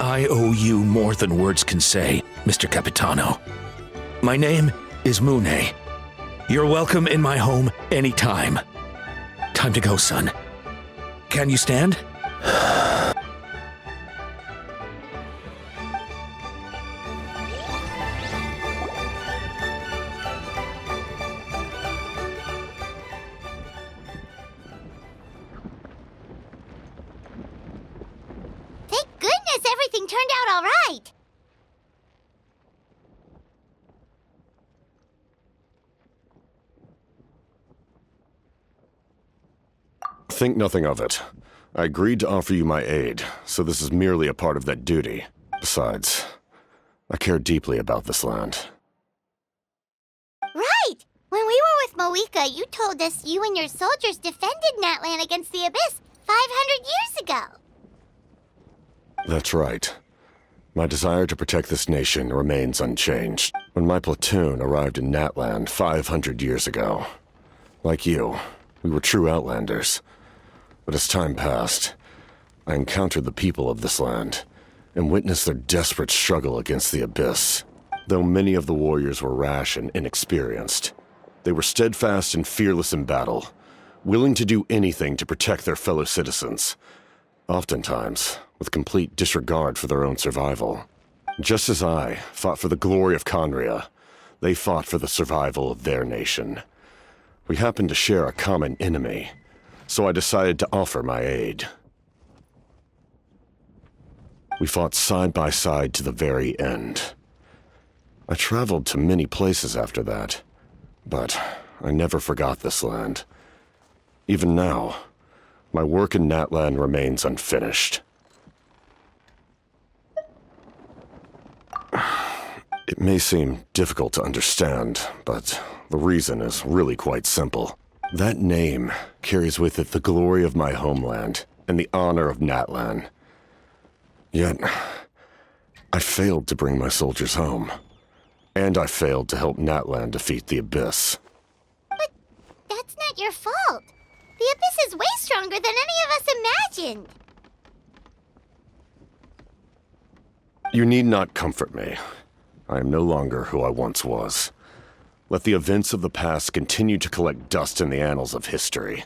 I owe you more than words can say, Mr. Capitano. My name is Mune. You're welcome in my home anytime. Time to go, son. Can you stand? Thank goodness everything turned out all right. Think nothing of it. I agreed to offer you my aid, so this is merely a part of that duty. Besides, I care deeply about this land. Right! When we were with Moika, you told us you and your soldiers defended Natlan against the Abyss 500 years ago. That's right. My desire to protect this nation remains unchanged. When my platoon arrived in Natland 500 years ago, like you, we were true outlanders. But as time passed, I encountered the people of this land and witnessed their desperate struggle against the Abyss. Though many of the warriors were rash and inexperienced, they were steadfast and fearless in battle, willing to do anything to protect their fellow citizens, oftentimes with complete disregard for their own survival. Just as I fought for the glory of Conria, they fought for the survival of their nation. We happened to share a common enemy, so I decided to offer my aid. We fought side by side to the very end. I traveled to many places after that, but I never forgot this land. Even now, my work in Natlan remains unfinished. It may seem difficult to understand, but the reason is really quite simple. That name carries with it the glory of my homeland and the honor of Natlan. Yet, I failed to bring my soldiers home. And I failed to help Natlan defeat the Abyss. But that's not your fault. The Abyss is way stronger than any of us imagined. You need not comfort me. I am no longer who I once was. Let the events of the past continue to collect dust in the annals of history.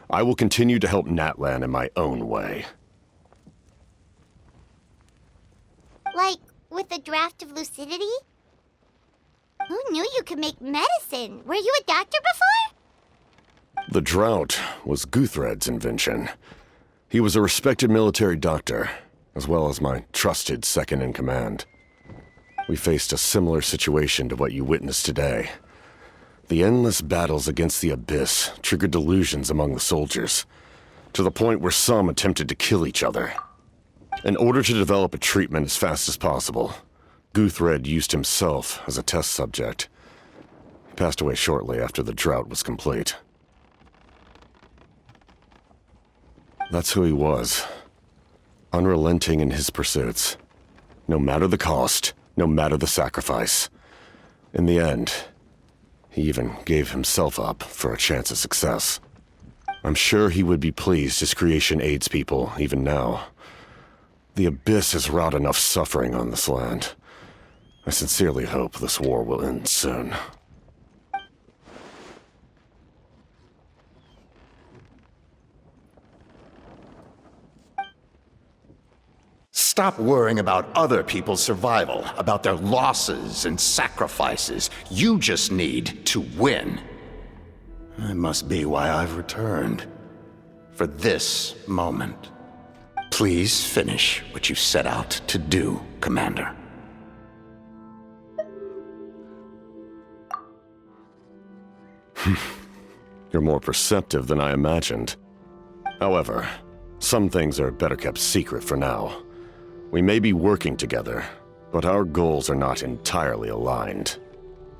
I will continue to help Natlan in my own way. Like, with a draft of lucidity? Who knew you could make medicine? Were you a doctor before? The drought was Guthred's invention. He was a respected military doctor, as well as my trusted second-in-command. We faced a similar situation to what you witnessed today. The endless battles against the Abyss triggered delusions among the soldiers, to the point where some attempted to kill each other. In order to develop a treatment as fast as possible, Guthred used himself as a test subject. He passed away shortly after the drought was complete. That's who he was. Unrelenting in his pursuits. No matter the cost, no matter the sacrifice. In the end, he even gave himself up for a chance at success. I'm sure he would be pleased his creation aids people even now. The Abyss has wrought enough suffering on this land. I sincerely hope this war will end soon. Stop worrying about other people's survival, about their losses and sacrifices. You just need to win. That must be why I've returned. For this moment. Please finish what you set out to do, Commander. You're more perceptive than I imagined. However, some things are better kept secret for now. We may be working together, but our goals are not entirely aligned.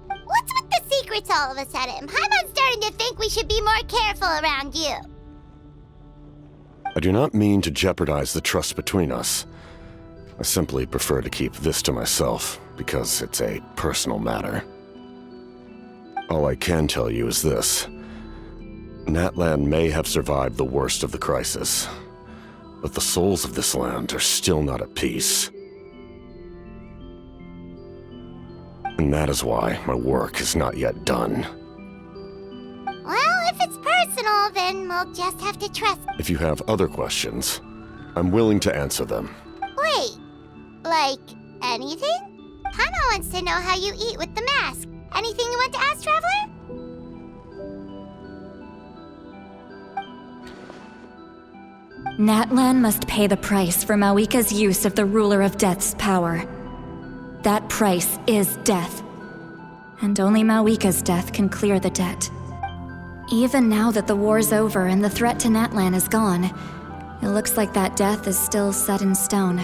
What's with the secrets all of a sudden? I'm starting to think we should be more careful around you. I do not mean to jeopardize the trust between us. I simply prefer to keep this to myself, because it's a personal matter. All I can tell you is this. Natlan may have survived the worst of the crisis, but the souls of this land are still not at peace. And that is why my work is not yet done. Well, if it's personal, then we'll just have to trust. If you have other questions, I'm willing to answer them. Wait, like anything? Hana wants to know how you eat with the mask. Anything you want to ask, Traveler? Natlan must pay the price for Mawika's use of the Ruler of Death's power. That price is death. And only Mawika's death can clear the debt. Even now that the war's over and the threat to Natlan is gone, it looks like that death is still set in stone.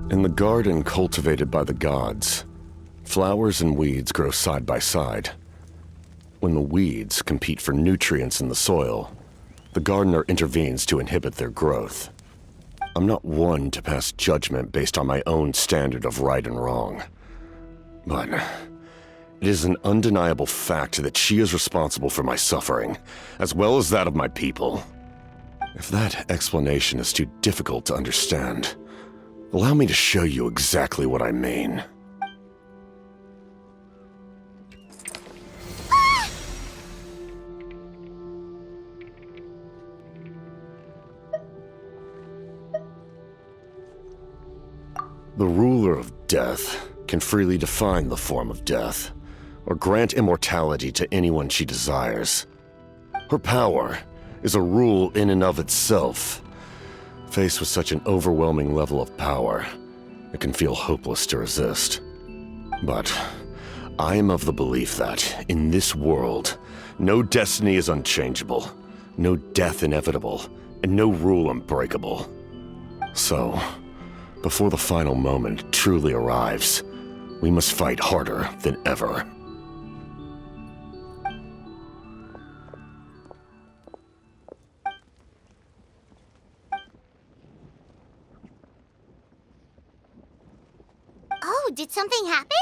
In the garden cultivated by the gods, flowers and weeds grow side by side. When the weeds compete for nutrients in the soil, the gardener intervenes to inhibit their growth. I'm not one to pass judgment based on my own standard of right and wrong. But it is an undeniable fact that she is responsible for my suffering, as well as that of my people. If that explanation is too difficult to understand, allow me to show you exactly what I mean. The ruler of death can freely define the form of death, or grant immortality to anyone she desires. Her power is a rule in and of itself. Faced with such an overwhelming level of power, it can feel hopeless to resist. But I am of the belief that, in this world, no destiny is unchangeable, no death inevitable, and no rule unbreakable. So, before the final moment truly arrives, we must fight harder than ever. Oh, did something happen?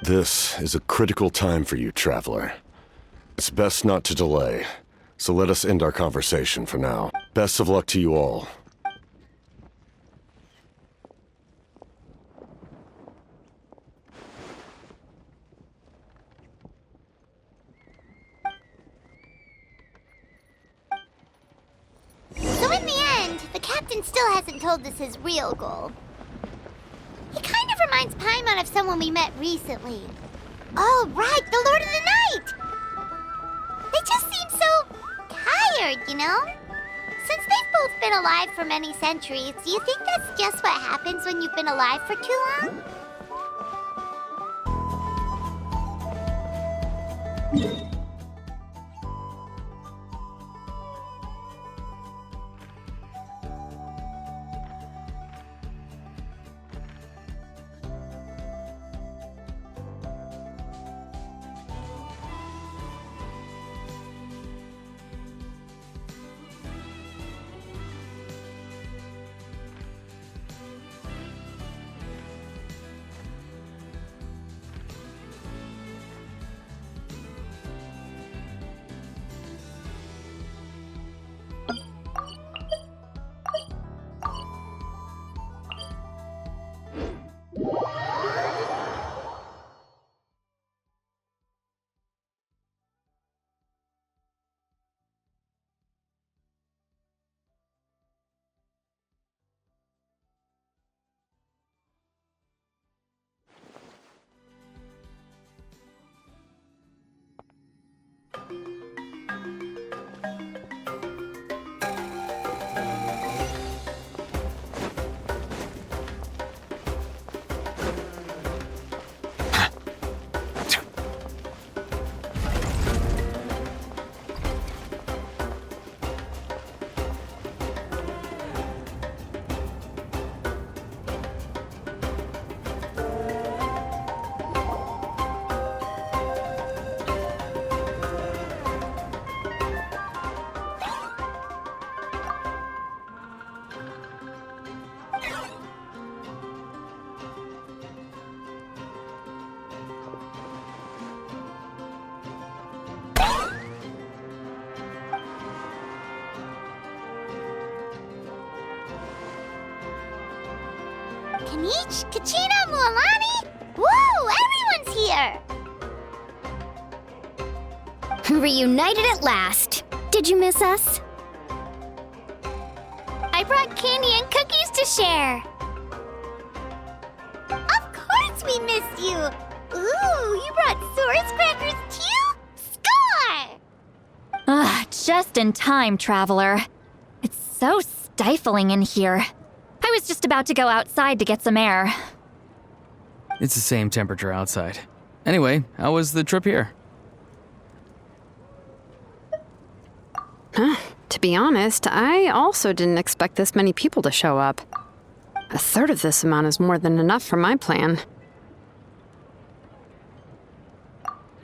This is a critical time for you, Traveler. It's best not to delay, so let us end our conversation for now. Best of luck to you all. So in the end, the captain still hasn't told us his real goal. He kind of reminds Paimon of someone we met recently. Oh, right, the Lord of the Night! They just seem so tired, you know? Since they've both been alive for many centuries, do you think that's just what happens when you've been alive for too long? Kanich, Kachina, Mualani? Woo! Everyone's here! Reunited at last. Did you miss us? I brought candy and cookies to share. Of course we missed you. Ooh, you brought Source crackers too? Score! Just in time, traveler. It's so stifling in here. I was just about to go outside to get some air. It's the same temperature outside. Anyway, how was the trip here? To be honest, I also didn't expect this many people to show up. A third of this amount is more than enough for my plan.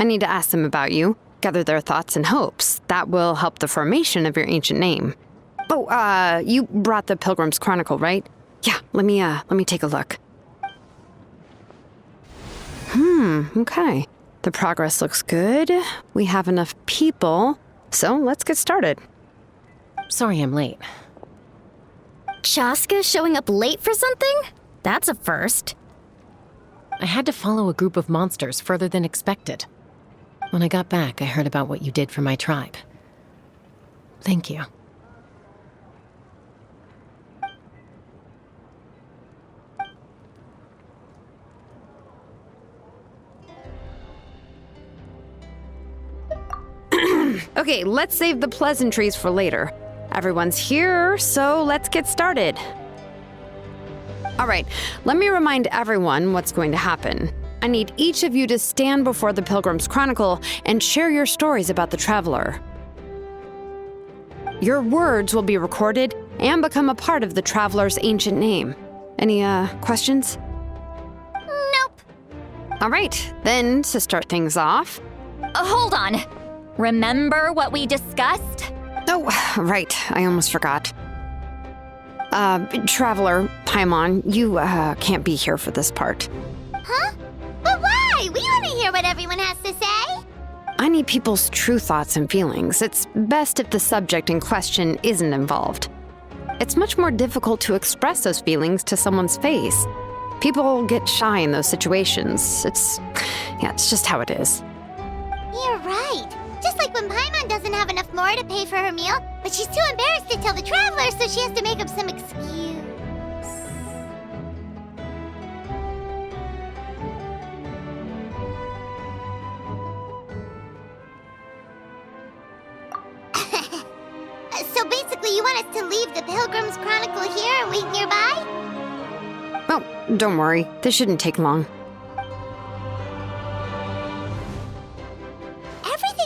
I need to ask them about you, gather their thoughts and hopes. That will help the formation of your ancient name. Oh, you brought the Pilgrim's Chronicle, right? Yeah, let me take a look. Okay. The progress looks good. We have enough people, so let's get started. Sorry I'm late. Chaska showing up late for something? That's a first. I had to follow a group of monsters further than expected. When I got back, I heard about what you did for my tribe. Thank you. Okay, let's save the pleasantries for later. Everyone's here, so let's get started. All right, let me remind everyone what's going to happen. I need each of you to stand before the Pilgrim's Chronicle and share your stories about the Traveler. Your words will be recorded and become a part of the Traveler's ancient name. Any, questions? Nope. All right, then to start things off. Hold on. Remember what we discussed? Oh, right, I almost forgot. Traveler, Paimon, you, can't be here for this part. Huh? But why? We want to hear what everyone has to say. I need people's true thoughts and feelings. It's best if the subject in question isn't involved. It's much more difficult to express those feelings to someone's face. People get shy in those situations. It's just how it is. You're right. Just like when Paimon doesn't have enough more to pay for her meal, but she's too embarrassed to tell the traveler, so she has to make up some excuse. So basically, you want us to leave the Pilgrim's Chronicle here and wait nearby? Oh, don't worry. This shouldn't take long.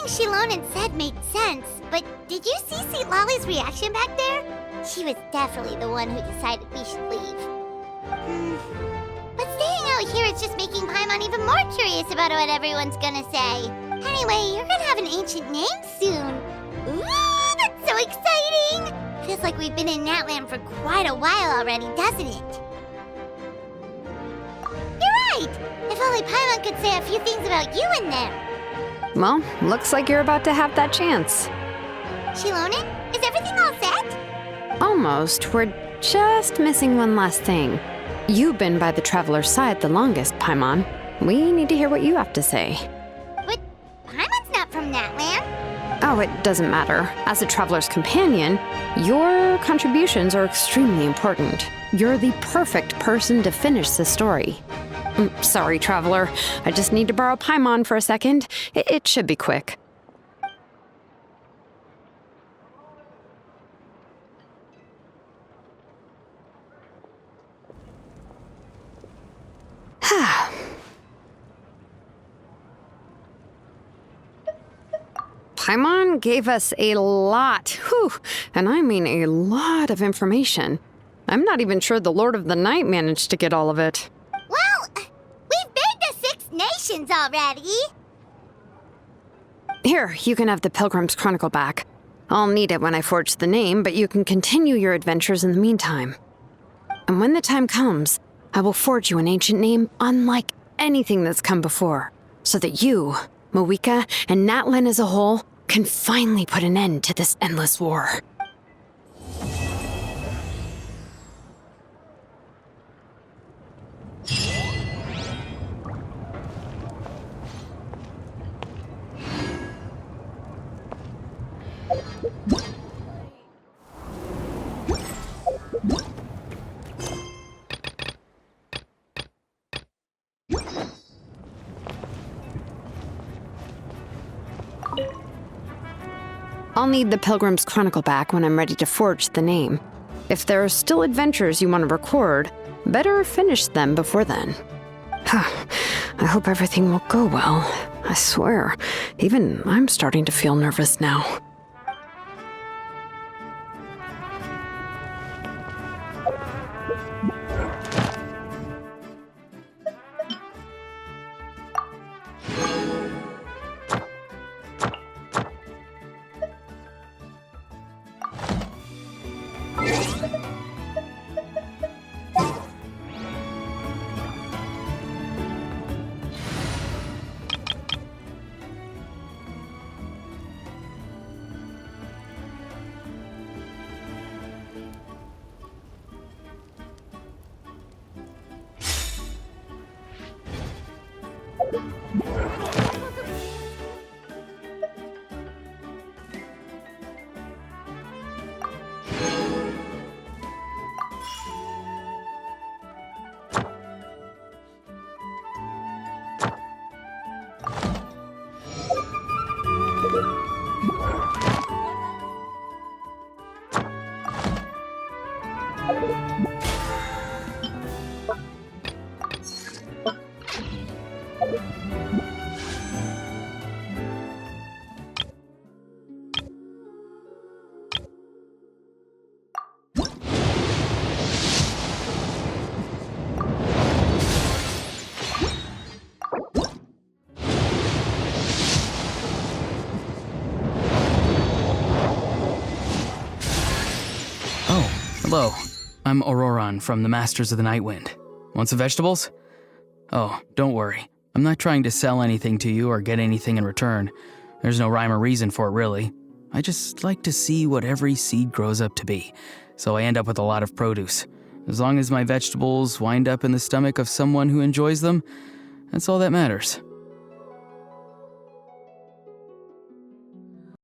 Shilonen said made sense, but did you see St. Lolly's reaction back there? She was definitely the one who decided we should leave. But staying out here is just making Paimon even more curious about what everyone's gonna say. Anyway, you're gonna have an ancient name soon. Ooh, that's so exciting! Feels like we've been in Natland for quite a while already, doesn't it? You're right! If only Paimon could say a few things about you in there. Well, looks like you're about to have that chance. Shilonen, is everything all set? Almost. We're just missing one last thing. You've been by the Traveler's side the longest, Paimon. We need to hear what you have to say. But Paimon's not from Natland. Oh, it doesn't matter. As a Traveler's companion, your contributions are extremely important. You're the perfect person to finish the story. Sorry, Traveler. I just need to borrow Paimon for a second. It should be quick. Paimon gave us a lot, and I mean a lot of information. I'm not even sure the Lord of the Night managed to get all of it. Well, we've been to 6 nations already. Here, you can have the Pilgrim's Chronicle back. I'll need it when I forge the name, but you can continue your adventures in the meantime. And when the time comes, I will forge you an ancient name unlike anything that's come before, so that you, Mawika, and Natlan as a whole can finally put an end to this endless war. I'll need the Pilgrim's Chronicle back when I'm ready to forge the name. If there are still adventures you want to record, better finish them before then. I hope everything will go well. I swear, even I'm starting to feel nervous now. Hello, I'm Auroran from the Masters of the Night Wind. Want some vegetables? Oh, don't worry. I'm not trying to sell anything to you or get anything in return. There's no rhyme or reason for it, really. I just like to see what every seed grows up to be, so I end up with a lot of produce. As long as my vegetables wind up in the stomach of someone who enjoys them, that's all that matters.